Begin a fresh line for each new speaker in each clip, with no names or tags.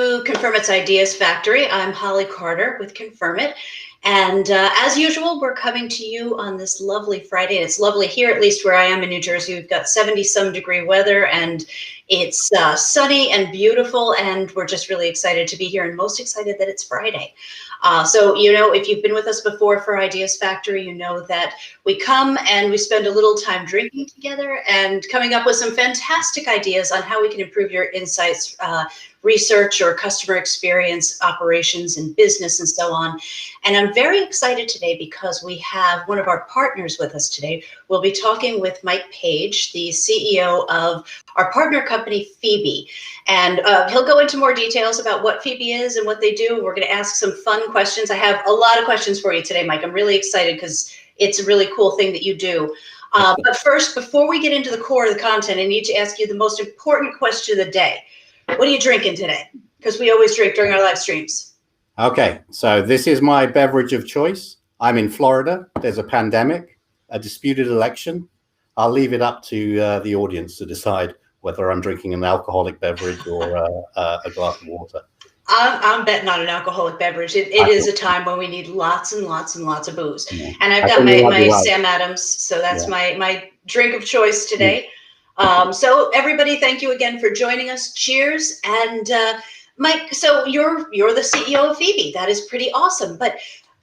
Confirm It's Ideas Factory. I'm Holly Carter with Confirm It. And as usual, we're coming to you on this lovely Friday. It's lovely here, at least where I am in New Jersey. We've got 70-some degree weather, and it's sunny and beautiful, and we're just really excited to be here, and most excited that it's Friday. So, if you've been with us before for Ideas Factory, you know that we come and we spend a little time drinking together and coming up with some fantastic ideas on how we can improve your insights, research or customer experience, operations and business and so on. And I'm very excited today because we have one of our partners with us today. We'll be talking with Mike Page, the CEO of our partner company, Phebi. And he'll go into more details about what Phebi is and what they do. We're going to ask some fun questions. I have a lot of questions for you today, Mike. I'm really excited because it's a really cool thing that you do. But first, before we get into the core of the content, I need to ask you the most important question of the day. What are you drinking today? Because we always drink during our live streams.
Okay, so this is my beverage of choice. I'm in Florida. There's a pandemic, a disputed election. I'll leave it up to the audience to decide whether I'm drinking an alcoholic beverage or a glass of water.
I'm betting on an alcoholic beverage. It is a time when we need lots and lots and lots of booze. Yeah. And I've got my Sam Adams, so that's my drink of choice today. So everybody, thank you again for joining us. Cheers. And Mike, so you're the CEO of Phebi. That is pretty awesome. But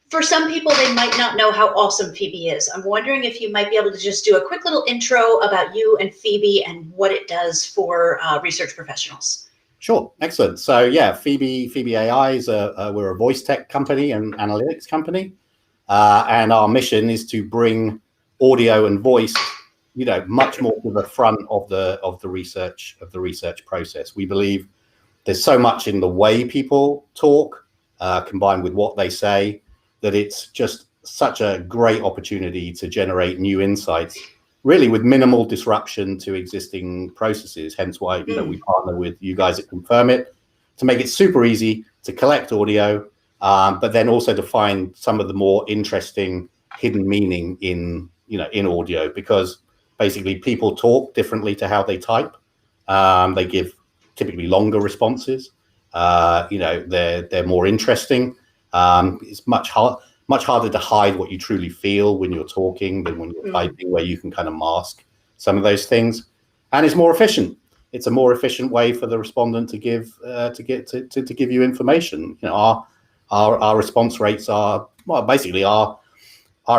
for some people, they might not know how awesome Phebi is. I'm wondering if you might be able to just do a quick little intro about you and Phebi and what it does for research professionals.
Sure, excellent. So yeah, Phebi.AI is we're a voice tech company and analytics company, and our mission is to bring audio and voice, much more to the front of the research process. We believe there's so much in the way people talk, combined with what they say, that it's just such a great opportunity to generate new insights, really with minimal disruption to existing processes. Hence why we partner with you guys at Confirm It to make it super easy to collect audio, but then also to find some of the more interesting hidden meaning in audio, because basically people talk differently to how they type. They give typically longer responses. They're more interesting. It's much harder to hide what you truly feel when you're talking than when you're typing, where you can kind of mask some of those things. And it's more efficient. It's a more efficient way for the respondent to give you information. Our response rates are, well, basically our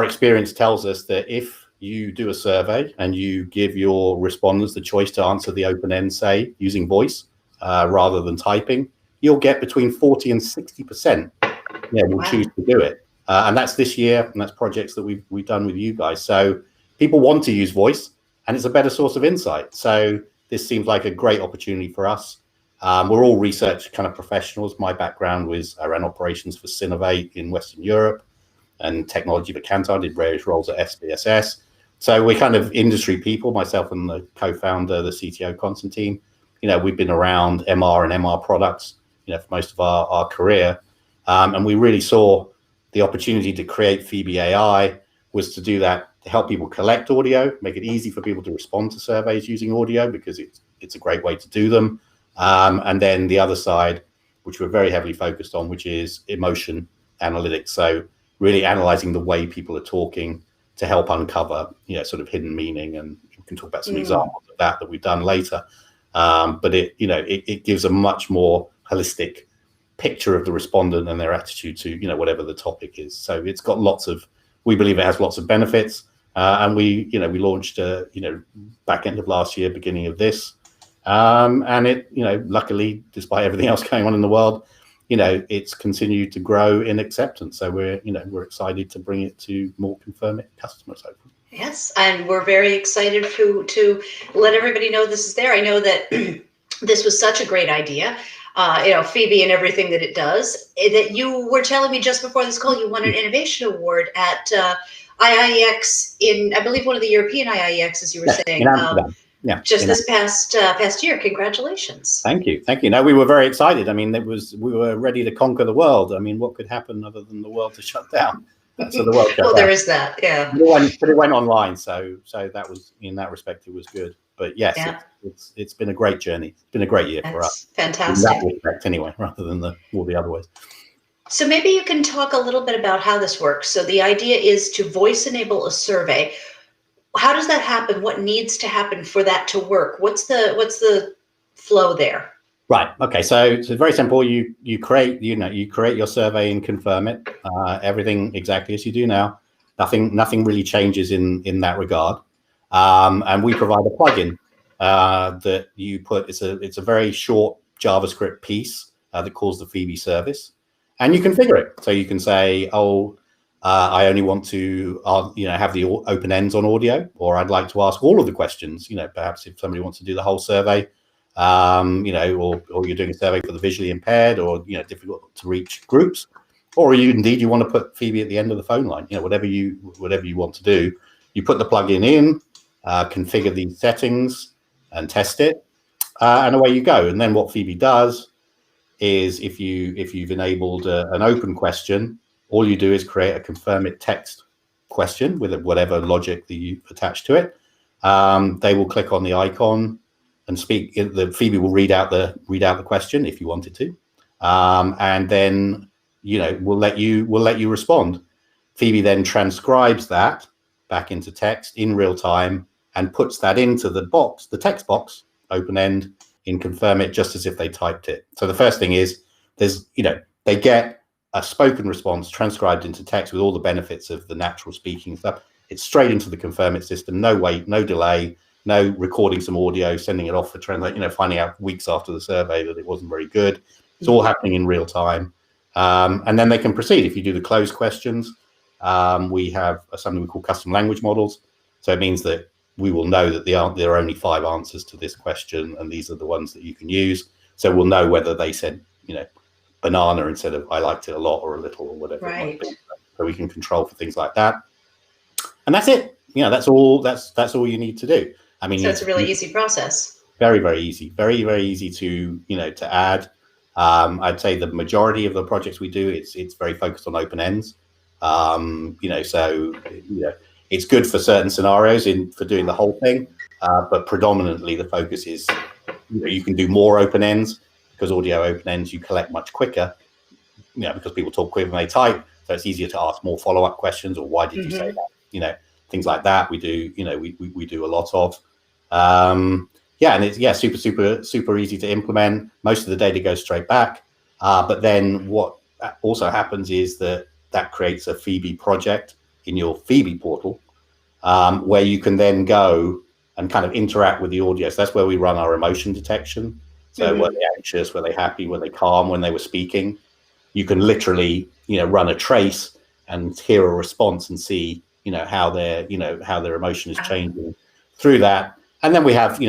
experience tells us that if you do a survey and you give your respondents the choice to answer the open-end, say, using voice rather than typing, you'll get between 40 and 60% will choose to do it. And that's this year, and that's projects that we've done with you guys. So people want to use voice, and it's a better source of insight. So this seems like a great opportunity for us. We're all research kind of professionals. My background was I ran operations for Synovate in Western Europe and technology for Kantar, did various roles at SBSS. So we're kind of industry people, myself and the co-founder, the CTO, Constantine. We've been around MR and MR products, for most of our career. And we really saw the opportunity to create Phebi.AI was to do that, to help people collect audio, make it easy for people to respond to surveys using audio, because it's a great way to do them. And then the other side, which we're very heavily focused on, which is emotion analytics. So really analyzing the way people are talking to help uncover, sort of hidden meaning. And we can talk about some examples of that we've done later. But it gives a much more holistic picture of the respondent and their attitude to, whatever the topic is. So it's got we believe it has lots of benefits. And we launched, back end of last year, beginning of this. And it, luckily, despite everything else going on in the world, it's continued to grow in acceptance. So we're excited to bring it to more Confirm It customers, hopefully.
Yes, and we're very excited to let everybody know this is there. I know that this was such a great idea, Phebi and everything that it does, that you were telling me just before this call, you won an innovation award at IIEX in, I believe, one of the European IIEX, as you were saying.
In Amsterdam.
Just this past year. Congratulations.
Thank you. No, we were very excited. I mean, we were ready to conquer the world. I mean, what could happen other than the world to shut down? So the world shut down.
There is that, yeah.
But it went online, so that was, in that respect, it was good. But yes,
Yeah.
it's been a great journey. It's been a great year for us.
Fantastic.
In that respect, anyway, rather than all the other ways.
So maybe you can talk a little bit about how this works. So the idea is to voice enable a survey. How does that happen? What needs to happen for that to work? What's the flow there?
Right. Okay. So it's very simple. You create your survey and confirm it. Everything exactly as you do now. Nothing really changes in that regard. And we provide a plugin that you put. It's a very short JavaScript piece that calls the Phebi service, and you configure it. So you can say, oh, I only want to have the open ends on audio, or I'd like to ask all of the questions. Perhaps if somebody wants to do the whole survey. Or you're doing a survey for the visually impaired or difficult to reach groups, or you want to put Phebi at the end of the phone line. Whatever you want to do, you put the plugin in, configure these settings, and test it, and away you go. And then what Phebi does is, if you've enabled an open question, all you do is create a confirm it text question with whatever logic that you attach to it. They will click on the icon and speak. The Phebi will read out the question if you wanted to, and then we'll let you respond. Phebi then transcribes that back into text in real time and puts that into the text box, open end, in confirm it, just as if they typed it. So the first thing is they get a spoken response transcribed into text with all the benefits of the natural speaking stuff. It's straight into the confirm it system. No wait, no delay. No recording some audio, sending it off for translate, finding out weeks after the survey that it wasn't very good. It's all happening in real time. And then they can proceed. If you do the closed questions, we have something we call custom language models. So it means that we will know that there are only 5 answers to this question, and these are the ones that you can use. So we'll know whether they said, banana instead of I liked it a lot or a little or whatever.
Right.
It might be. So we can control for things like that. And that's it. That's all you need to do. I mean,
so it's a really easy process.
Very, very easy. Very, very easy to add. I'd say the majority of the projects we do, it's very focused on open ends. So it's good for certain scenarios for doing the whole thing, but predominantly the focus is you can do more open ends, because audio open ends you collect much quicker. Because people talk quicker than they type, so it's easier to ask more follow-up questions, or why did you say that? Things like that we do. We do a lot of. And it's super easy to implement. Most of the data goes straight back. But then what also happens is that creates a Phebi project in your Phebi portal, where you can then go and kind of interact with the audio. So that's where we run our emotion detection. So were they anxious, were they happy, were they calm when they were speaking? You can literally, run a trace and hear a response and see, how their emotion is changing through that. And then we have,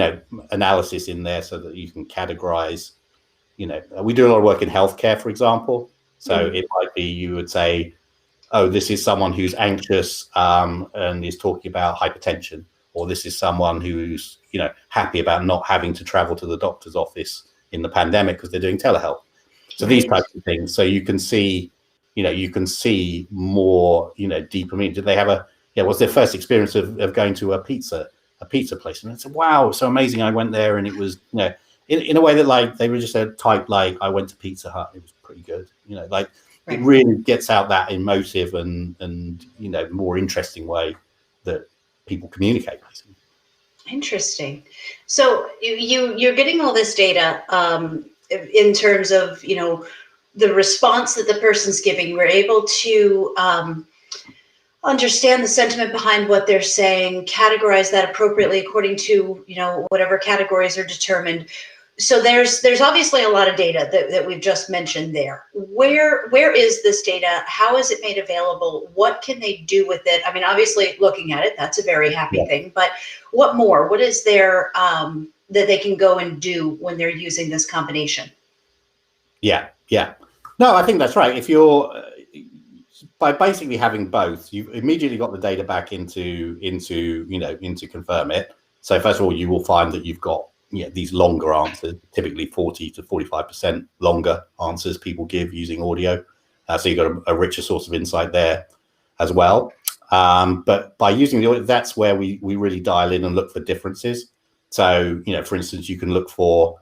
analysis in there so that you can categorize. We do a lot of work in healthcare, for example. So it might be, you would say, oh, this is someone who's anxious and is talking about hypertension, or this is someone who's, happy about not having to travel to the doctor's office in the pandemic because they're doing telehealth. So these types of things. So you can see, more, deeper meaning. Did they have what's their first experience of going to a pizza place? And it's wow, it's so amazing. I went there and it was, in a way that like they were just a type, like I went to Pizza Hut. It was pretty good. It really gets out that emotive and more interesting way that people communicate, basically.
Interesting. So you're getting all this data in terms of the response that the person's giving. We're able to understand the sentiment behind what they're saying, categorize that appropriately according to whatever categories are determined. So there's obviously a lot of data that we've just mentioned there. Where is this data? How is it made available? What can they do with it? I mean, obviously looking at it, that's a very happy thing, but what more? What is there that they can go and do when they're using this combination?
Yeah. No, I think that's right. If you're by basically having both, you've immediately got the data back into confirm it. So first of all, you will find that you've got these longer answers, typically 40 to 45% longer answers people give using audio. So you've got a richer source of insight there as well. But by using the audio, that's where we really dial in and look for differences. So, for instance, you can look for,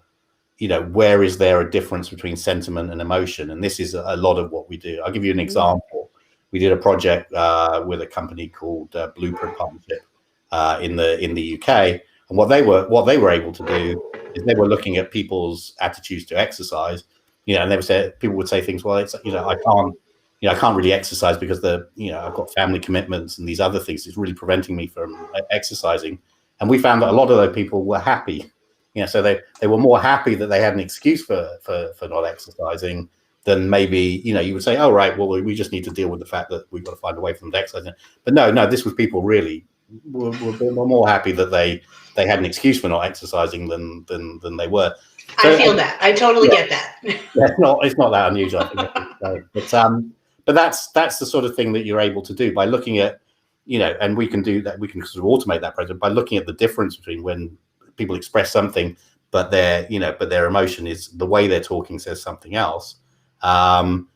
where is there a difference between sentiment and emotion? And this is a lot of what we do. I'll give you an example. We did a project with a company called Blueprint Partnership in the UK, and what they were able to do is they were looking at people's attitudes to exercise, and people would say things, well, it's, I can't really exercise because I've got family commitments and these other things. It's really preventing me from exercising. And we found that a lot of those people were happy, so they were more happy that they had an excuse for not exercising than maybe, you would say, oh, right, well, we just need to deal with the fact that we've got to find a way for them to exercise. But no, this was people really were more happy that they had an excuse for not exercising than they were.
So, I feel that. I totally get that.
It's not that unusual, I think. But that's the sort of thing that you're able to do by looking at, and we can do that. We can sort of automate that process by looking at the difference between when people express something, but their emotion is, the way they're talking says something else.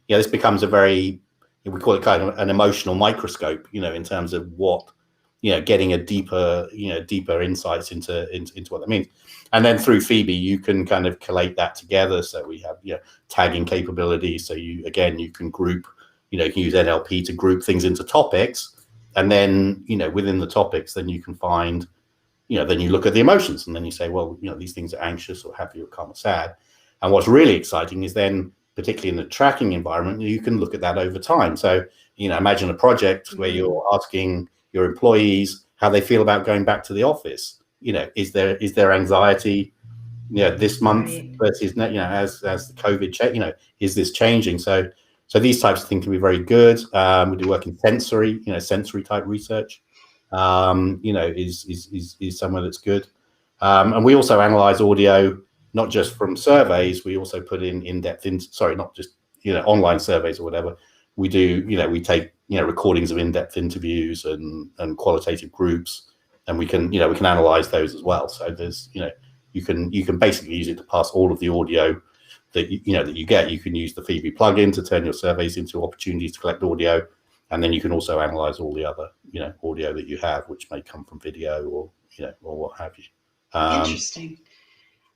This becomes a very, we call it kind of an emotional microscope, in terms of what, getting a deeper insights into what that means. And then through Phebi, you can kind of collate that together. So we have, tagging capabilities. So you can group, you can use NLP to group things into topics. And then, within the topics, then you can find, then you look at the emotions, and then you say, well, these things are anxious or happy or calm or sad. And what's really exciting is then, particularly in the tracking environment, you can look at that over time. So, imagine a project where you're asking your employees how they feel about going back to the office. Is there anxiety, this month versus, as the COVID check, is this changing? So these types of things can be very good. We do work in sensory type research, is somewhere that's good. And we also analyze audio, not just from surveys. We also put in-depth, not just, online surveys or whatever. We do, we take, recordings of in-depth interviews and qualitative groups, and we can analyze those as well. So there's, you can basically use it to pass all of the audio that you get. You can use the Phebi plugin to turn your surveys into opportunities to collect audio, and then you can also analyze all the other, audio that you have, which may come from video or what have you.
Interesting.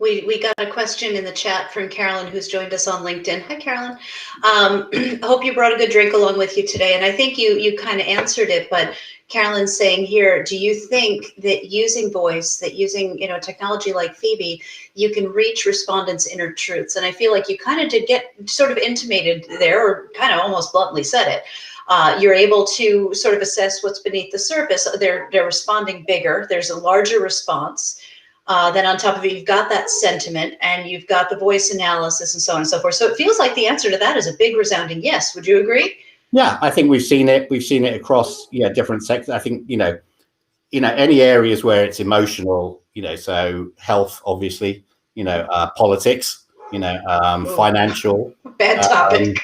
We got a question in the chat from Carolyn, who's joined us on LinkedIn. Hi, Carolyn. I hope you brought a good drink along with you today. And I think you kind of answered it, but Carolyn's saying here, do you think that using voice, that using, technology like Phebi, you can reach respondents' inner truths? And I feel like you kind of did get sort of intimated there, or kind of almost bluntly said it. You're able to sort of assess what's beneath the surface. They're responding bigger. There's a larger response. Then on top of it, you've got that sentiment, and you've got the voice analysis, and so on and so forth. So it feels like the answer to that is a big resounding yes. Would you agree?
Yeah, I think we've seen it. We've seen it across different sectors. I think any areas where it's emotional, so health, obviously, politics, financial.
Bad topic.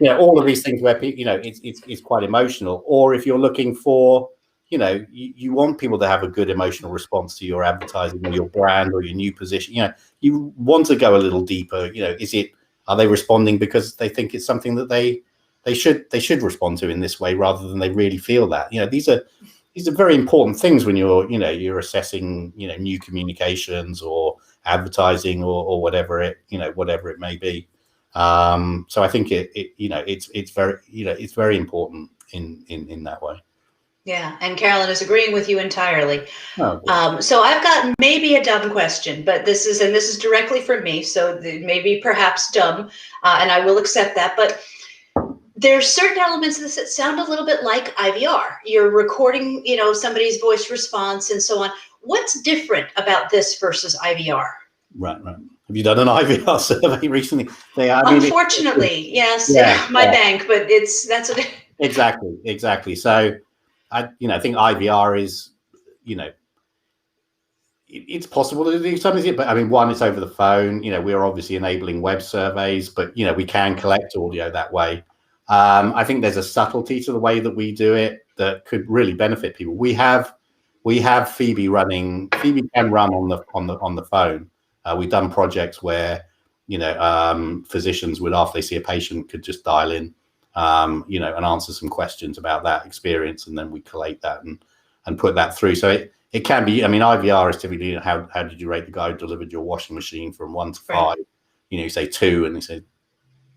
All of these things where people, it's quite emotional. Or if you're looking for, you want people to have a good emotional response to your advertising or your brand or your new position. You want to go a little deeper. Are they responding because they think it's something that they should respond to in this way, rather than they really feel that? These are very important things when you're assessing new communications or advertising or whatever it may be. So I think it's very important in that way.
Yeah, and Carolyn is agreeing with you entirely.
Oh,
so I've got maybe a dumb question, but this is directly from me, so maybe perhaps dumb, and I will accept that. But there's certain elements of this that sound a little bit like IVR. You're recording, somebody's voice response and so on. What's different about this versus IVR?
Right. Have you done an IVR survey recently?
Unfortunately, yes, my bank, but that's what.
Exactly. So I think IVR is, it's possible to do something, but one, it's over the phone. We're obviously enabling web surveys, but we can collect audio that way. I think there's a subtlety to the way that we do it that could really benefit people. We have Phebi running. Phebi can run on the phone. We've done projects where physicians would, after they see a patient, could just dial in, and answer some questions about that experience, and then we collate that and put that through. So it can be. I mean, IVR is typically, how did you rate the guy who delivered your washing machine from 1 to 5?
Right.
You say 2, and they say,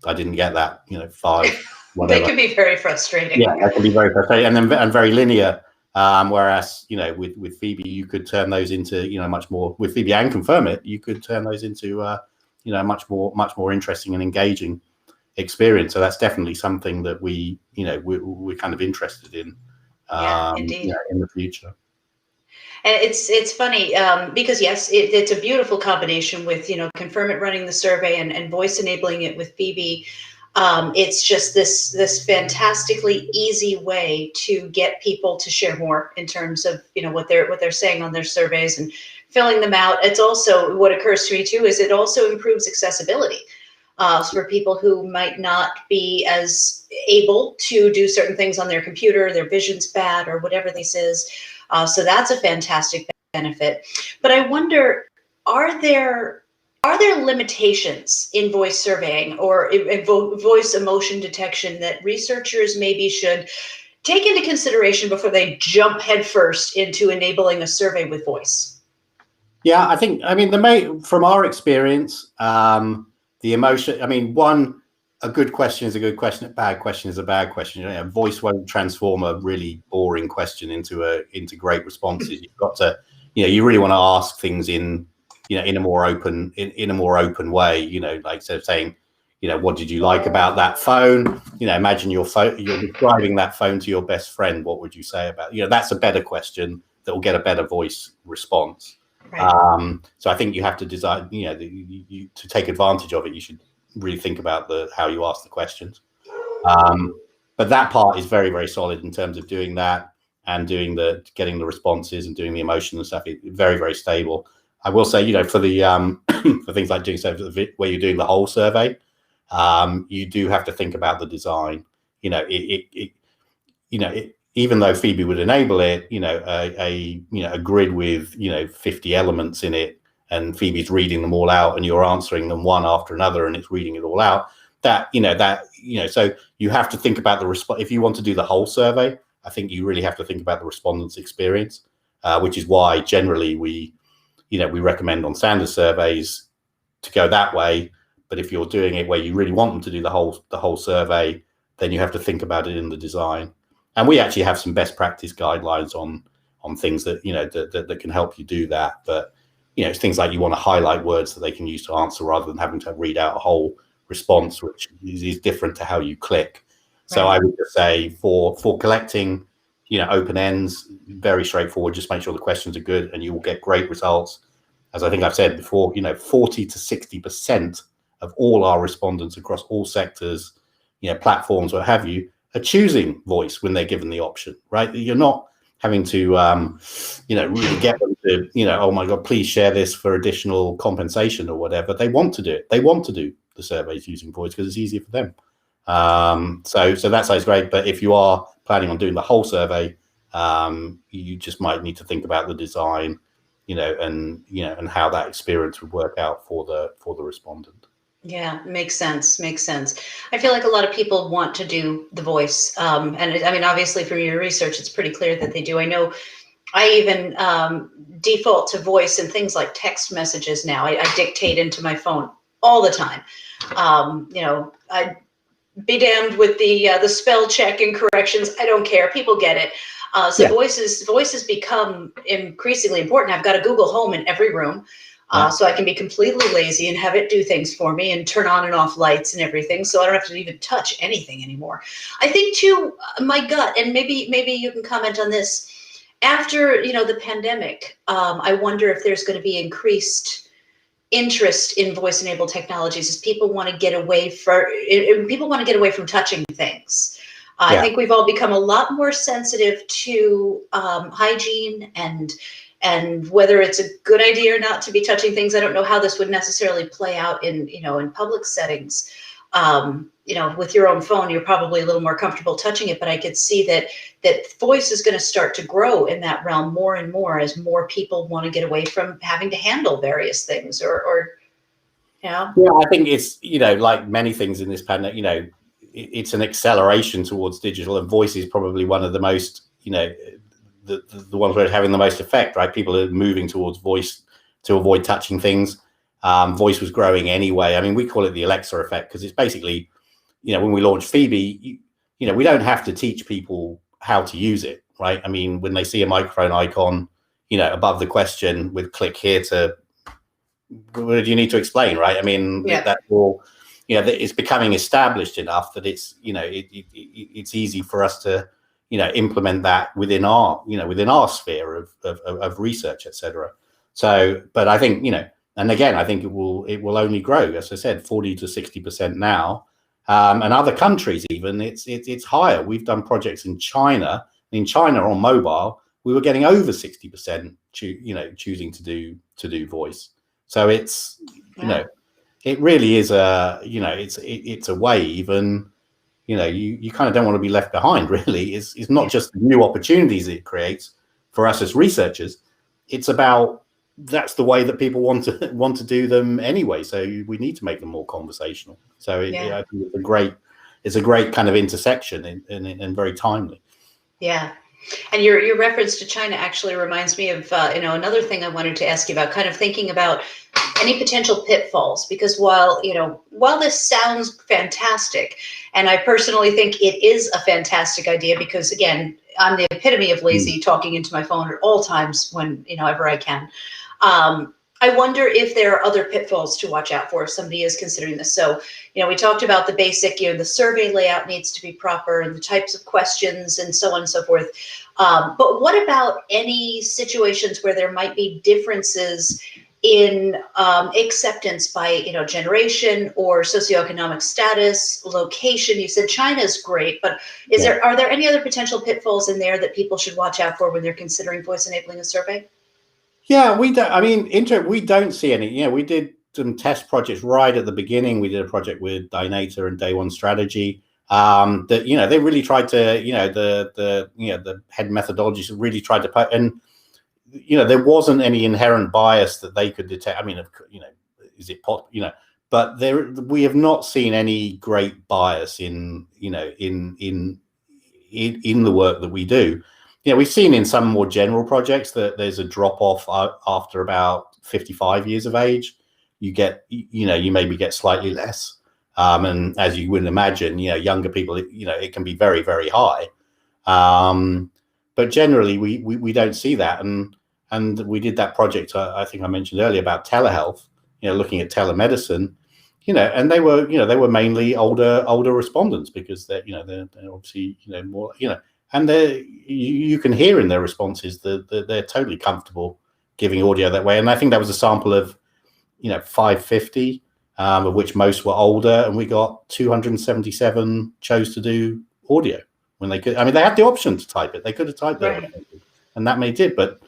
I didn't get that. 5,
They
whatever.
can be very frustrating.
Yeah, that can be very frustrating, and very linear. Whereas, with Phoebe, you could turn those into, much more. With Phoebe and Confirm It, you could turn those into, much more interesting and engaging experience. So that's definitely something that we're kind of interested in.
Yeah, indeed.
In the future.
And it's funny because yes, it's a beautiful combination with Confirm It running the survey and voice enabling it with Phoebe. It's just this fantastically easy way to get people to share more in terms of what they're saying on their surveys and filling them out. It's also, what occurs to me too is it also improves accessibility for people who might not be as able to do certain things on their computer, their vision's bad or whatever this is. So that's a fantastic benefit. But I wonder, are there limitations in voice surveying or in voice emotion detection that researchers maybe should take into consideration before they jump headfirst into enabling a survey with voice?
Yeah, I mean, from our experience, the emotion, I mean, a good question is a good question, a bad question is a bad question. Voice won't transform a really boring question into great responses. You've got to, you really want to ask things in a more open way, like instead of saying, what did you like about that phone? Imagine you're describing that phone to your best friend. What would you say about, that's a better question that will get a better voice response. Right. So I think you have to design, to take advantage of it, you should really think about how you ask the questions. But that part is very, very solid in terms of doing that and getting the responses and doing the emotion and stuff. Very, very stable. I will say, for the for things like doing so where you're doing the whole survey, you do have to think about the design. Even though Phoebe would enable it, a grid with 50 elements in it, and Phoebe's reading them all out, and you're answering them one after another, and it's reading it all out. So you have to think about the response. If you want to do the whole survey, I think you really have to think about the respondent's experience, which is why generally we recommend on standard surveys to go that way. But if you're doing it where you really want them to do the whole survey, then you have to think about it in the design. And we actually have some best practice guidelines on things that that can help you do that. But it's things like you want to highlight words that they can use to answer rather than having to read out a whole response, which is different to how you click. Right. So I would just say for collecting open ends, very straightforward. Just make sure the questions are good, and you will get great results. As I think I've said before, 40 to 60% of all our respondents across all sectors, platforms, what have you, are choosing voice when they're given the option, right? You're not having to, really get them to, oh my God, please share this for additional compensation or whatever. They want to do it. They want to do the surveys using voice because it's easier for them. So that sounds great. But if you are planning on doing the whole survey, you just might need to think about the design, and how that experience would work out for the respondent.
Yeah, makes sense. Makes sense. I feel like a lot of people want to do the voice. And I mean, obviously from your research, it's pretty clear that they do. I know I even default to voice in things like text messages now. I dictate into my phone all the time. I be damned with the spell check and corrections. I don't care. People get it. So yeah. Voice has become increasingly important. I've got a Google Home in every room. So I can be completely lazy and have it do things for me and turn on and off lights and everything. So I don't have to even touch anything anymore. I think too, my gut, and maybe you can comment on this, after, the pandemic, I wonder if there's going to be increased interest in voice-enabled technologies as people want to get away from touching things. I think we've all become a lot more sensitive to hygiene and whether it's a good idea or not to be touching things. I don't know how this would necessarily play out in public settings. With your own phone, you're probably a little more comfortable touching it, but I could see that voice is going to start to grow in that realm more and more as more people want to get away from having to handle various things Yeah,
I think it's, like many things in this pandemic, it's an acceleration towards digital, and voice is probably one of the most, the ones where it's having the most effect, right? People are moving towards voice to avoid touching things. Voice was growing anyway. I mean, we call it the Alexa effect because it's basically, when we launched Phoebe, we don't have to teach people how to use it, right? I mean, when they see a microphone icon, above the question with click here to, what do you need to explain, right? I mean, that's all, it's becoming established enough that it's, it's easy for us to, implement that within our sphere of research, etc. So, but I think, and again, I think it will only grow. As I said, 40 to 60% now. And other countries, even it's higher. We've done projects in China. In China on mobile, we were getting over 60% choosing to do voice. So it's it really is it's a wave, and you kind of don't want to be left behind. Really, it's not just the new opportunities it creates for us as researchers. It's about that's the way that people want to do them anyway. So we need to make them more conversational. So I think it's a great kind of intersection and very timely.
Yeah. And your reference to China actually reminds me of another thing I wanted to ask you about, kind of thinking about any potential pitfalls, because while this sounds fantastic, and I personally think it is a fantastic idea, because again, I'm the epitome of lazy, talking into my phone at all times whenever I can. I wonder if there are other pitfalls to watch out for if somebody is considering this. So, we talked about the basic, the survey layout needs to be proper and the types of questions and so on and so forth. But what about any situations where there might be differences in acceptance by, generation or socioeconomic status, location? You said China is great, but are there any other potential pitfalls in there that people should watch out for when they're considering voice enabling a survey?
Yeah, we don't. I mean, we don't see any. We did some test projects right at the beginning. We did a project with Dynata and Day One Strategy. That they really tried to. The head methodologies really tried to put, and there wasn't any inherent bias that they could detect. I mean, is it but we have not seen any great bias in the work that we do. We've seen in some more general projects that there's a drop off after about 55 years of age. You maybe get slightly less. And as you would imagine, younger people, it can be very, very high. But generally we don't see that. And we did that project, I think I mentioned earlier, about telehealth, looking at telemedicine, and they were mainly older respondents, because they're obviously, more, and you can hear in their responses that they're totally comfortable giving audio that way. And I think that was a sample of, 550, of which most were older, and we got 277 chose to do audio when they could. I mean, they had the option to type it. They could have typed it, and that may did. But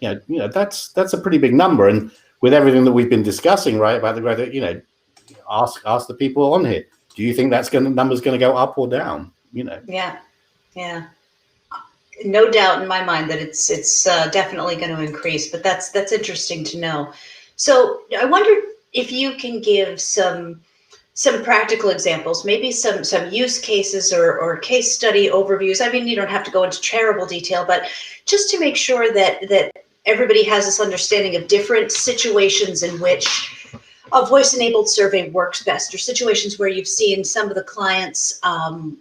that's a pretty big number. And with everything that we've been discussing, right, about the growth, ask the people on here, do you think number's going to go up or down?
Yeah. No doubt in my mind that it's definitely going to increase, but that's interesting to know. So I wonder if you can give some practical examples, maybe some use cases or case study overviews. I mean, you don't have to go into terrible detail, but just to make sure that everybody has this understanding of different situations in which a voice-enabled survey works best, or situations where you've seen some of the clients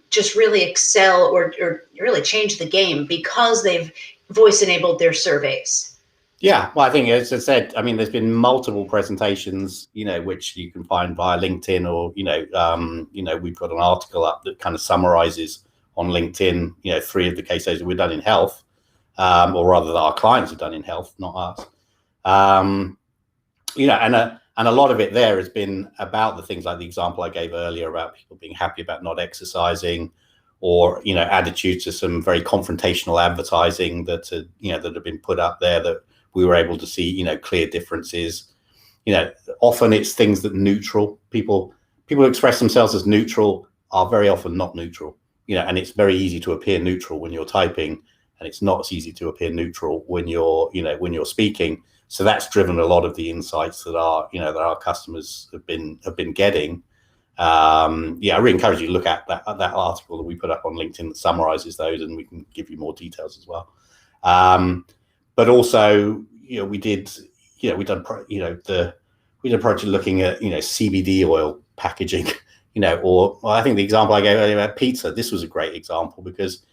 just really excel or really change the game because they've voice-enabled their surveys.
Yeah, well, I think, as I said, I mean, there's been multiple presentations, which you can find via LinkedIn, or we've got an article up that kind of summarizes on LinkedIn, 3 of the case studies that we've done in health, or rather that our clients have done in health, not us. And a lot of it there has been about the things like the example I gave earlier about people being happy about not exercising, or attitudes to some very confrontational advertising that have been put up there, that we were able to see clear differences. Often it's things that people who express themselves as neutral are very often not neutral. And it's very easy to appear neutral when you're typing, and it's not as easy to appear neutral when you're speaking. So that's driven a lot of the insights that our customers have been getting. I really encourage you to look at that article that we put up on LinkedIn that summarizes those, and we can give you more details as well. But also, we did a project looking at CBD oil packaging, or I think the example I gave earlier about pizza. This was a great example because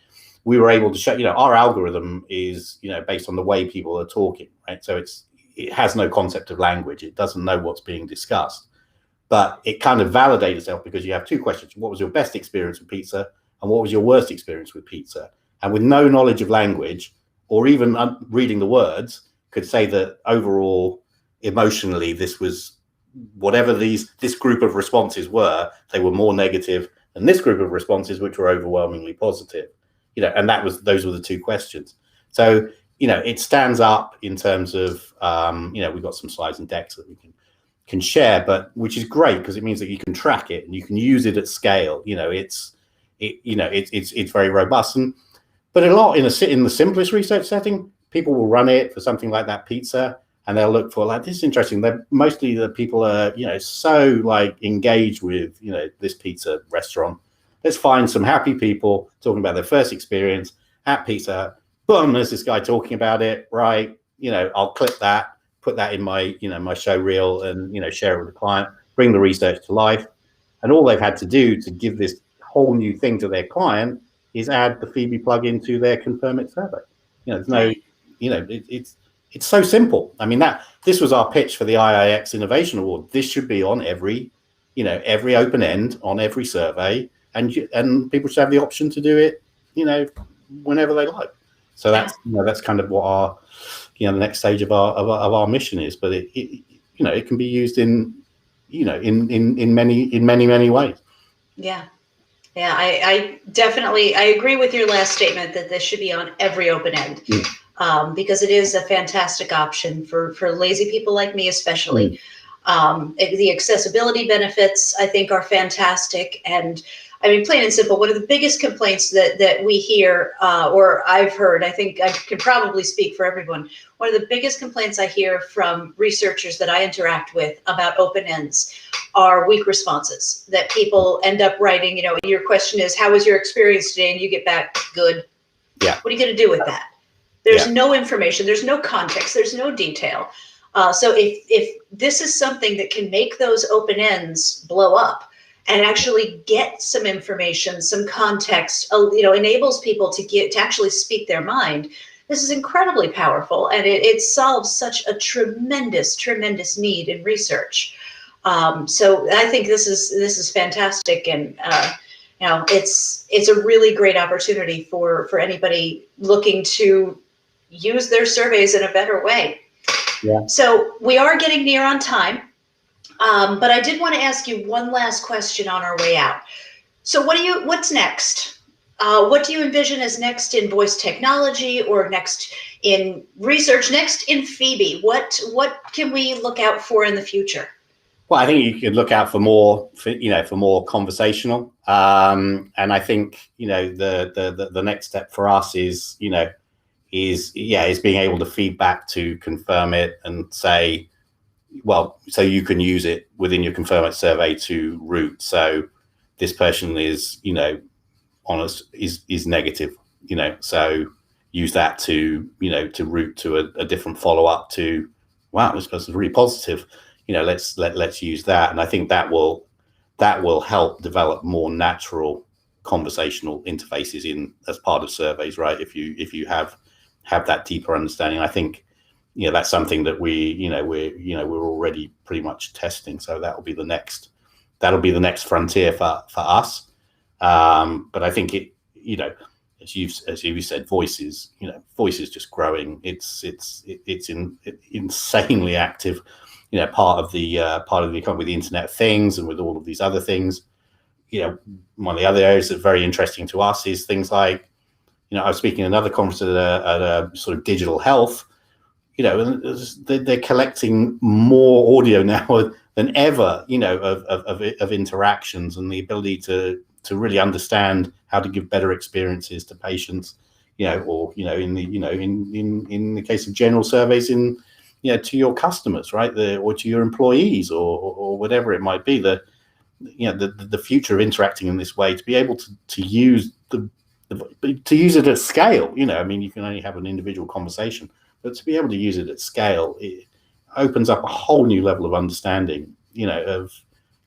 we were able to show, our algorithm is based on the way people are talking, right? So it has no concept of language. It doesn't know what's being discussed, but it kind of validates itself because you have two questions: what was your best experience with pizza, and what was your worst experience with pizza? And with no knowledge of language or even reading the words, could say that overall emotionally this was whatever this group of responses were, they were more negative than this group of responses, which were overwhelmingly positive. And those were the two questions. So it stands up in terms of we've got some slides and decks that we can share, but which is great because it means that you can track it and you can use it at scale. It's very robust. But a lot in the simplest research setting, people will run it for something like that pizza, and they'll look for this is interesting. They're mostly the people are so engaged with this pizza restaurant. Let's find some happy people talking about their first experience at pizza. Boom, there's this guy talking about it, right? I'll clip that, put that in my my show reel, and share it with the client, bring the research to life. And all they've had to do to give this whole new thing to their client is add the Phebi plugin to their Confirm It survey. There's no, it's so simple. I mean, this was our pitch for the IIX Innovation Award. This should be on every open end on every survey, and people should have the option to do it, whenever they like. So that's kind of what our, the next stage of our mission is. But it can be used in many ways.
Yeah. Yeah, I definitely, I agree with your last statement that this should be on every open end, because it is a fantastic option for lazy people like me, especially. The accessibility benefits, I think, are fantastic. And I mean, plain and simple, one of the biggest complaints that we hear, or I've heard, I think I can probably speak for everyone, one of the biggest complaints I hear from researchers that I interact with about open ends are weak responses, that people end up writing, your question is, how was your experience today? And you get back, good.
Yeah.
What are you going to do with that? There's no information, there's no context, there's no detail. So if this is something that can make those open ends blow up and actually get some information, some context, enables people to actually speak their mind, this is incredibly powerful, and it solves such a tremendous need in research. So I think this is fantastic, and it's a really great opportunity for anybody looking to use their surveys in a better way.
Yeah.
So we are getting near on time, but I did want to ask you one last question on our way out. So what's next? What do you envision as next in voice technology, or next in research, next in Phebi? What can we look out for in the future?
Well, I think you could look out for more conversational, and I think the next step for us is being able to feed back to Confirm It and say, well, so you can use it within your Confirm It survey to route. So this person is honest, is negative, so use that to route to a different follow up to, wow, this person's really positive. Let's use that, and I think that will help develop more natural conversational interfaces in as part of surveys, right? If you have that deeper understanding, I think that's something that we're already pretty much testing. So that'll be the next frontier for us. But I think as you said, voice is just growing. It's insanely active. Part of the economy, with the Internet of Things and with all of these other things. One of the other areas that's very interesting to us is things like, I was speaking at another conference at a sort of digital health. And they're collecting more audio now than ever. Of interactions, and the ability to really understand how to give better experiences to patients. Or in the case of general surveys to your customers, right? Or to your employees, or whatever it might be. The future of interacting in this way, to be able to use but to use it at scale, you know, I mean, you can only have an individual conversation, but to be able to use it at scale, it opens up a whole new level of understanding, you know, of,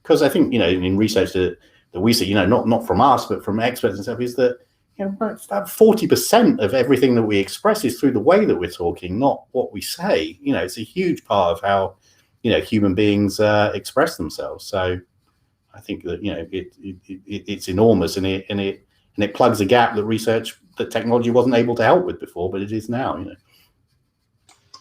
because I think, you know, in research that we see, you know, not from us, but from experts and stuff, is that, you know, about 40% of everything that we express is through the way that we're talking, not what we say. You know, it's a huge part of how, you know, human beings express themselves. So I think that, you know, it's enormous, and it plugs a gap that technology wasn't able to help with before, but it is now, you know.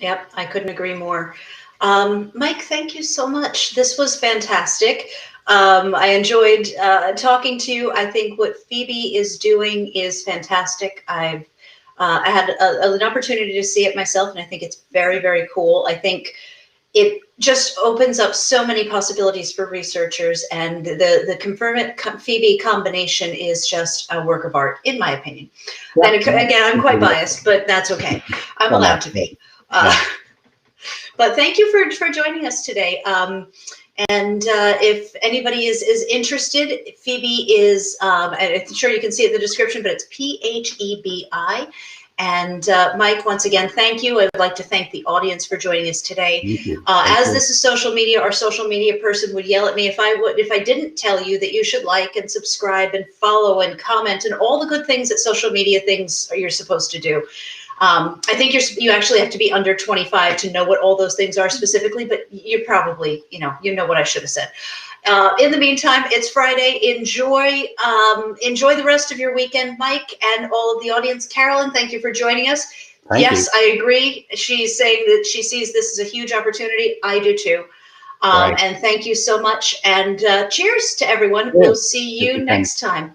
Yep, I couldn't agree more. Mike, thank you so much. This was fantastic. I enjoyed talking to you. I think what Phoebe is doing is fantastic. I had an opportunity to see it myself, and I think it's very, very cool. I think it just opens up so many possibilities for researchers, and the Confirm-It Phoebe combination is just a work of art, in my opinion. Yeah. And again, I'm quite biased, but that's okay. I'm allowed to be. But thank you for joining us today. And if anybody is interested, Phebi is, I'm sure you can see it in the description, but it's Phebi. And Mike, once again, thank you. I would like to thank the audience for joining us today. As this is social media, our social media person would yell at me if I didn't tell you that you should like and subscribe and follow and comment and all the good things that social media things you're supposed to do. I think you actually have to be under 25 to know what all those things are specifically, but you probably, you know what I should have said. In the meantime, it's Friday. Enjoy the rest of your weekend, Mike, and all of the audience. Carolyn, thank you for joining us. Yes, I agree. She's saying that she sees this as a huge opportunity. I do too. And thank you so much. And cheers to everyone. We'll see you next time.